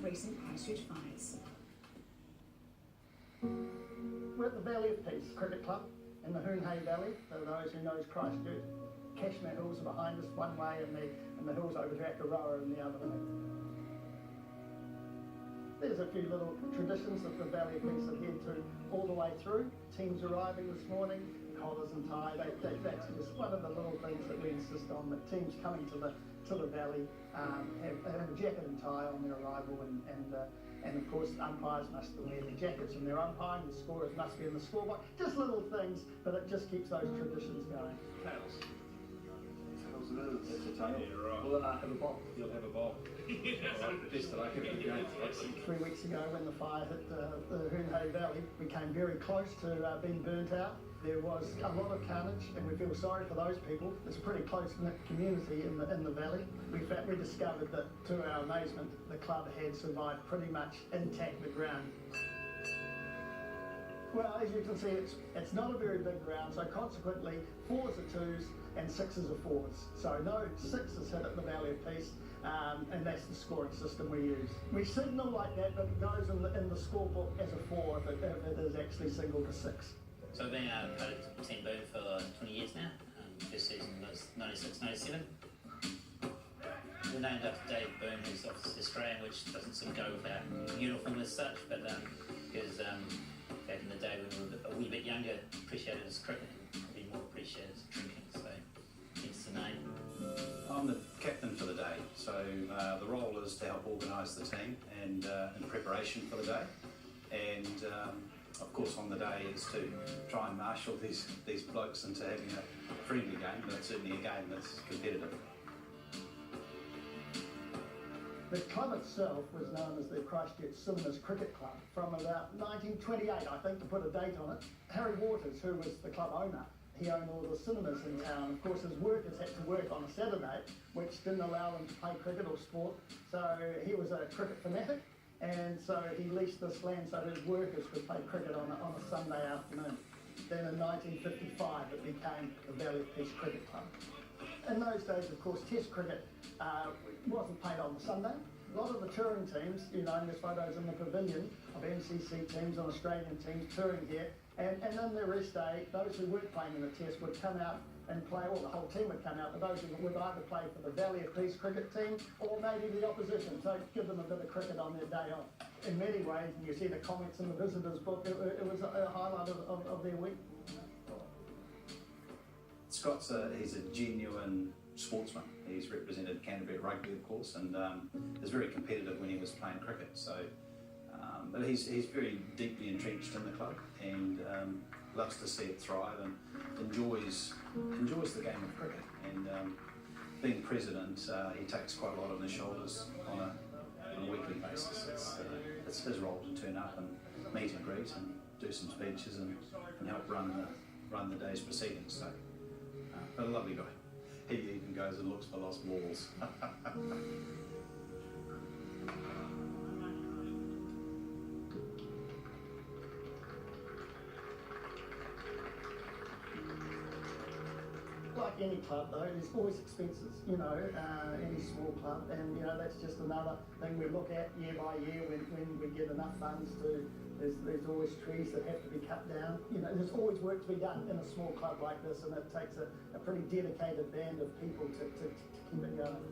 recent Christchurch fires. We're at the Valley of Peace Cricket Club in the Hoonhay Valley. For those who knows Christchurch, Cashmere Hills are behind us one way and the hills over Jackaroa in the other way. There's a few little traditions that the Valley of Peace adhere to all the way through. Teams arriving this morning, collars and tie, that's just one of the little things that we insist on, that teams coming to the Valley have a jacket and tie on their arrival, and of course umpires must wear their jackets and their umpiring, the scorers must be in the scoreboard. Just little things, but it just keeps those traditions going. Tails. Tails it is. It's a tail. Yeah, right. We'll have a bob. You'll have a bob. Alright, best of luck. Have a good game. 3 weeks ago when the fire hit the Hoonhay Valley, we came very close to being burnt out. There was a lot of carnage, and we feel sorry for those people. It's a pretty close-knit community in the valley. We discovered that, to our amazement, the club had survived pretty much intact, the ground. Well, as you can see, it's not a very big ground, so consequently 4s are 2s and 6s are 4s. So no 6s hit at the Valley of Peace, and that's the scoring system we use. We signal like that, but it goes in the scorebook as a 4 if it is actually single to 6. So I've been part of Team Boon for 20 years now. This season was 96-97. We're named after Dave Boon, who's obviously Australian, which doesn't sort of go without uniform as such, but because back in the day when we were a wee bit younger, appreciated his cricket and probably more appreciated his drinking, so hence the name. I'm the captain for the day, so the role is to help organise the team and in preparation for the day, and of course on the day is to try and marshal these blokes into having a friendly game, but certainly a game that's competitive. The club itself was known as the Christchurch Cinemas Cricket Club from about 1928, I think, to put a date on it. Harry Waters, who was the club owner, he owned all the cinemas in town. Of course, his workers had to work on a Saturday, which didn't allow them to play cricket or sport, so he was a cricket fanatic, and so he leased this land so his workers could play cricket on a Sunday afternoon. Then in 1955 it became the Valley of Peace Cricket Club. In those days, of course, Test cricket wasn't played on the Sunday. A lot of the touring teams, you know, and there's photos in the pavilion of MCC teams and Australian teams touring here, and on their rest day, those who weren't playing in the Test would come out and play, or the whole team would come out, but those who would either play for the Valley of Peace cricket team or maybe the opposition, so give them a bit of cricket on their day off. In many ways, and you see the comments in the visitors book, it was a highlight of their week. Scott's he's a genuine sportsman. He's represented Canterbury at rugby, of course, and was very competitive when he was playing cricket. So, but he's very deeply entrenched in the club and loves to see it thrive and enjoys the game of cricket. And being president, he takes quite a lot on his shoulders on a weekly basis. It's his role to turn up and meet and greet and do some speeches and help run the day's proceedings. So, but a lovely guy. He even goes and looks for lost balls. Like any club though, there's always expenses, you know, any small club, and you know, that's just another thing we look at year by year when we get enough funds to, there's always trees that have to be cut down. You know, there's always work to be done in a small club like this, and it takes a pretty dedicated band of people to keep it going.